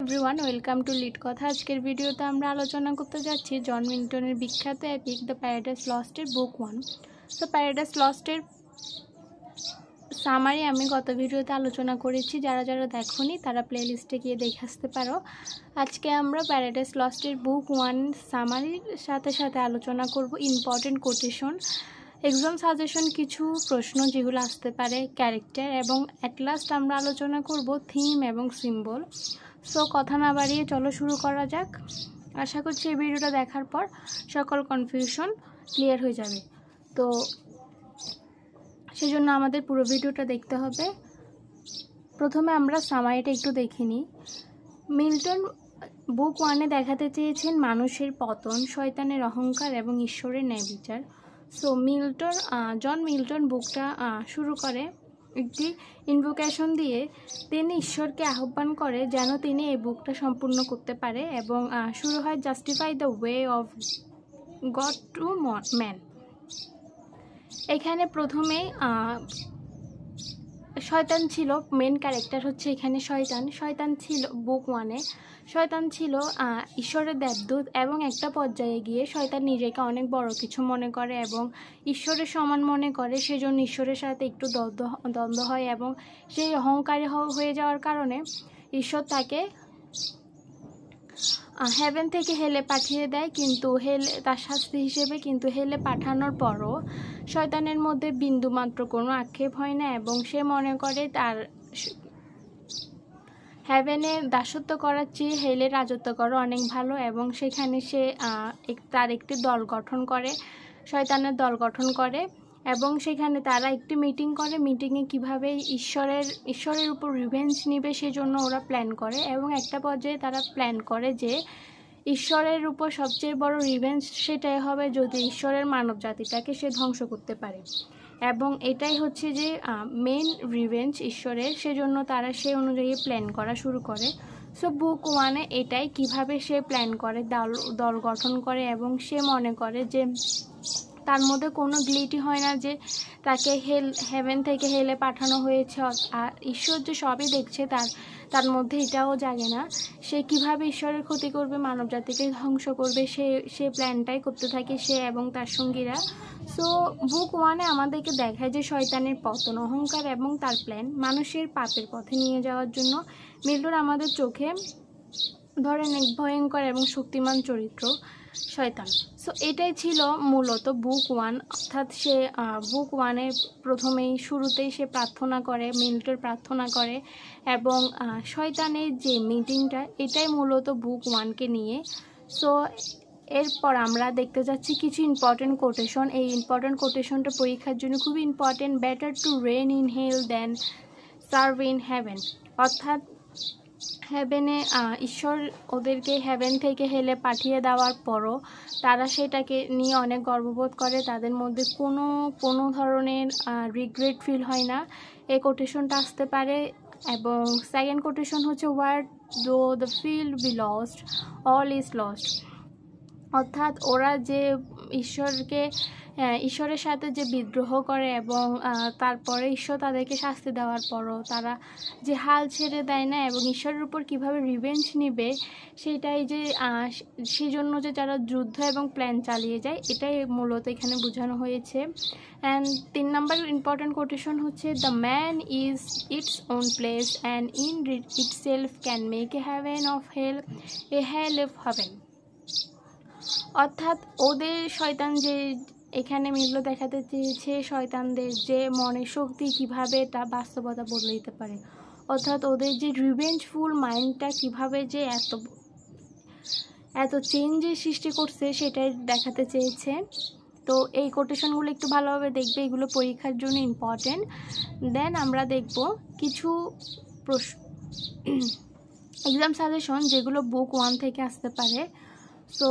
Everyone welcome to lead কথা। আজকের ভিডিওতে আমরা আলোচনা করতে যাচ্ছি জন মিল্টনের বিখ্যাত এপিক দ্য প্যারাডাইস লস্টের বুক 1। তো প্যারাডাইস লস্টের সামারি আমি গত ভিডিওতে আলোচনা করেছি, যারা যারা দেখোনি তারা প্লেলিস্টে গিয়ে দেখে আসতে পারো। আজকে আমরা প্যারাডাইস লস্টের বুক 1 সামারির সাথে সাথে আলোচনা করব ইম্পর্টেন্ট কোটেশন, এক্সাম সাজেশন, কিছু প্রশ্ন যেগুলো আসতে পারে, ক্যারেক্টার, এবং অ্যাট লাস্ট আমরা আলোচনা করব থিম এবং সিম্বল। সো কথা না বাড়িয়ে চলো শুরু করা যাক। আশা করছি এই ভিডিওটা দেখার পর সকল কনফিউশন ক্লিয়ার হয়ে যাবে। তো সেজন্য আমাদের পুরো ভিডিওটা দেখতে হবে। প্রথমে আমরা সামারিটা একটু দেখে নিই। মিল্টন বুক 1-এ দেখাতে চেয়েছেন মানুষের পতন, শয়তানের অহংকার এবং ঈশ্বরের ন্যায় বিচার। সো জন মিল্টন বুকটা শুরু করে একটি ইনভোকেশন দিয়ে। তিনি ঈশ্বরকে আহ্বান করে যেন তিনি এই বুকটা সম্পূর্ণ করতে পারে, এবং শুরু হয় justify the way of god to man. এখানে প্রথমে শয়তান ছিল, মেন ক্যারেক্টার হচ্ছে এখানে শয়তান ছিল বুক 1-এ। শয়তান ছিল ঈশ্বরের দেবদূত, এবং একটা পর্যায়ে গিয়ে শয়তান নিজেকে অনেক বড় কিছু মনে করে এবং ঈশ্বরের সমান মনে করে। সেজন্য ঈশ্বরের সাথে একটু দ্বন্দ্ব হয়, এবং সেই অহংকারী হয়ে যাওয়ার কারণে ঈশ্বর তাকে হেভেন থেকে হেলে পাঠিয়ে দেয়, কিন্তু তার শাস্তি হিসেবে। কিন্তু হেলে পাঠানোর পরও শয়তানের মধ্যে বিন্দুমাত্র কোনো আক্ষেপ হয় না, এবং সে মনে করে তার হেভেনে দাসত্ব করার চেয়ে হেলে রাজত্ব করা অনেক ভালো, এবং সেখানে সে তার একটি দল গঠন করে, শয়তানের দল গঠন করে, এবং সেখানে তারা একটি মিটিং করে। মিটিংয়ে কীভাবে ঈশ্বরের উপর রিভেঞ্জ নেবে সেজন্য ওরা প্ল্যান করে, এবং একটা পর্যায়ে তারা প্ল্যান করে যে ঈশ্বরের উপর সবচেয়ে বড় রিভেঞ্জ সেটাই হবে যদি ঈশ্বরের মানব জাতিটাকে সে ধ্বংস করতে পারে, এবং এটাই হচ্ছে যে মেন রিভেঞ্জ ঈশ্বরের। সেজন্য তারা সেই অনুযায়ী প্ল্যান করা শুরু করে। সো বুক 1-এ এটাই কিভাবে সে প্ল্যান করে, দল গঠন করে, এবং সে মনে করে যে তার মধ্যে কোনো গ্লিটি হয় না যে তাকে হেভেন থেকে হেলে পাঠানো হয়েছে, আর ঈশ্বর যে সবই দেখছে তার মধ্যে এটাও জাগে না। সে কিভাবে ঈশ্বরের ক্ষতি করবে, মানব জাতিকে ধ্বংস করবে, সে প্ল্যানটাই করতে থাকে সে এবং তার সঙ্গীরা। সো বুক 1-এ আমাদেরকে দেখায় যে শয়তানের পতন, অহংকার এবং তার প্ল্যান মানুষের পাপের পথে নিয়ে যাওয়ার জন্য। মিল্টন আমাদের চোখে ধরেন এক ভয়ঙ্কর এবং শক্তিমান চরিত্র শয়তান। সো এটাই ছিল মূলত বুক 1, অর্থাৎ সে বুক 1-এর প্রথমেই শুরুতেই সে প্রার্থনা করে, মিল্টন প্রার্থনা করে, এবং শয়তানের যে মিটিংটা এটাই মূলত বুক 1-কে নিয়ে। সো এরপর আমরা দেখতে যাচ্ছি কিছু ইম্পর্টেন্ট কোটেশন। এই ইম্পর্টেন্ট কোটেশনটা পরীক্ষার জন্য খুবই important. Better to reign in hell than serve in heaven, অর্থাৎ হেভেনে ঈশ্বর ওদেরকে হেভেন থেকে হেলে পাঠিয়ে দেওয়ার পরও তারা সেটাকে নিয়ে অনেক গর্ববোধ করে, তাদের মধ্যে কোনো ধরনের রিগ্রেট ফিল হয় না। এই কোটেশনটা আসতে পারে। এবং সেকেন্ড কোটেশন হচ্ছে হোয়ার দো the field B lost all is lost, অর্থাৎ ওরা যে ঈশ্বরের সাথে যে বিদ্রোহ করে, এবং তারপরে ঈশ্বর তাদেরকে শাস্তি দেওয়ার পরও তারা যে হাল ছেড়ে দেয় না, এবং ঈশ্বরের উপর কীভাবে রিভেঞ্জ নেবে সেটাই যে সেই জন্য যে যারা যুদ্ধ এবং প্ল্যান চালিয়ে যায়, এটাই মূলত এখানে বোঝানো হয়েছে। অ্যান্ড 3 নম্বর ইম্পর্টেন্ট কোটেশন হচ্ছে the man is its own place and in itself can make a heaven of hell a hell of heaven, অর্থাৎ ওদের শয়তান যে এখানে মিল্টন দেখাতে চেয়েছে শয়তানদের যে মনের শক্তি কিভাবে তা বাস্তবতা বদলে দিতে পারে, অর্থাৎ ওদের যে রিভেঞ্জফুল মাইন্ডটা কিভাবে যে এত চেঞ্জের সৃষ্টি করছে সেটাই দেখাতে চেয়েছে। তো এই কোটেশনগুলো একটু ভালোভাবে দেখবে, এগুলো পরীক্ষার জন্য ইম্পর্টেন্ট। দেন আমরা দেখব কিছু প্রশ্ন, এক্সাম সাজেশন যেগুলো বুক 1 থেকে আসতে পারে। সো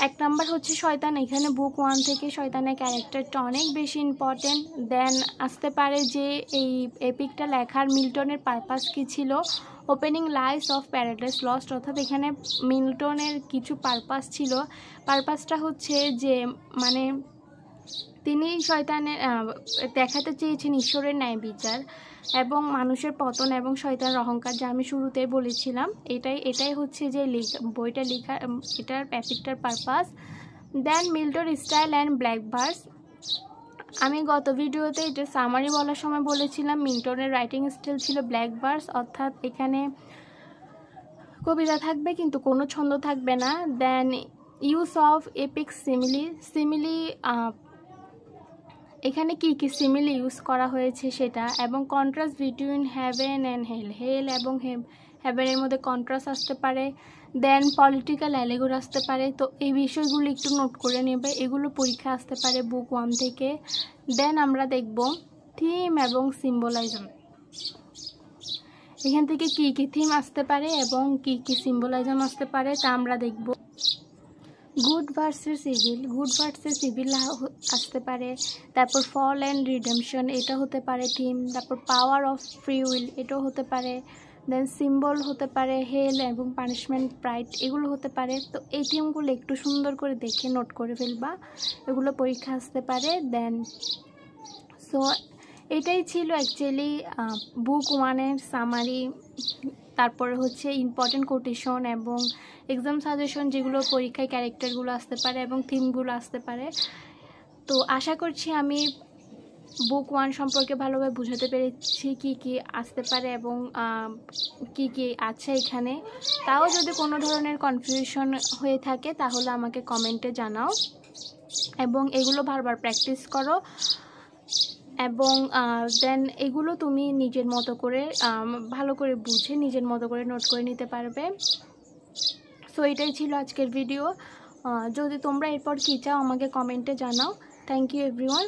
1 নাম্বার হচ্ছে শয়তান। এখানে বুক 1 থেকে শয়তানের ক্যারেক্টারটা অনেক বেশি ইম্পর্টেন্ট। দেন আসতে পারে যে এই এপিকটা লেখার মিল্টনের পারপাস কী ছিল, opening lines of Paradise Lost, অর্থাৎ এখানে মিল্টনের কিছু পারপাস ছিল। পারপাসটা হচ্ছে যে তিনি শয়তানের দেখাতে চেয়েছেন ঈশ্বরের ন্যায় বিচার, এবং মানুষের পতন এবং শয়তানের অহংকার, যা আমি শুরুতেই বলেছিলাম। এটাই হচ্ছে যে বইটা লেখা, এটার এপিকটার purpose. Then Milton style and black verse. আমি গত ভিডিওতে এটা সামারি বলার সময় বলেছিলাম মিল্টনের রাইটিং স্টাইল ছিল ব্ল্যাক ভার্স, অর্থাৎ এখানে কবিতা থাকবে কিন্তু কোনো ছন্দ থাকবে না। Then use of epic simile, এখানে কি কি সিমিলি ইউজ করা হয়েছে সেটা, এবং contrast between heaven and hell এবং হেভেনের মধ্যে কন্ট্রাস্ট আসতে পারে। দেন পলিটিক্যাল অ্যালিগরি আসতে পারে। তো এই বিষয়গুলো একটু নোট করে নেবে, এগুলো পরীক্ষা আসতে পারে বুক 1 থেকে। দেন আমরা দেখব থিম এবং সিম্বলাইজম, এখান থেকে কি কি থিম আসতে পারে এবং কি কি সিম্বলাইজম আসতে পারে তা আমরা দেখব। গুড ভার্সেস ইভিল আসতে পারে। তারপর ফল অ্যান্ড রিডেমশন, এটা হতে পারে থিম। তারপর পাওয়ার অফ ফ্রি উইল, এটাও হতে পারে। দেন সিম্বল হতে পারে হেল এবং পানিশমেন্ট, প্রাইড, এগুলো হতে পারে। তো এই থিমগুলো একটু সুন্দর করে দেখে নোট করে ফেলবা, এগুলো পরীক্ষা আসতে পারে। দেন সো এটাই ছিল অ্যাকচুয়ালি বুক 1-এর সামারি। তারপরে হচ্ছে ইম্পর্টেন্ট কোটেশন এবং এক্সাম সাজেশন, যেগুলো পরীক্ষায় ক্যারেক্টারগুলো আসতে পারে এবং থিমগুলো আসতে পারে। তো আশা করছি আমি বুক 1 সম্পর্কে ভালোভাবে বুঝাতে পেরেছি কি কি আসতে পারে এবং কি কি আছে এখানে। তাও যদি কোনো ধরনের কনফিউশন হয়ে থাকে তাহলে আমাকে কমেন্টে জানাও, এবং এগুলো বারবার প্র্যাকটিস করো, এবং দেন এগুলো তুমি নিজের মতো করে ভালো করে বুঝে নিজের মতো করে নোট করে নিতে পারবে। সো এটাই ছিল আজকের ভিডিও। যদি তোমরা এরপর কী চাও আমাকে কমেন্টে জানাও। Thank you everyone.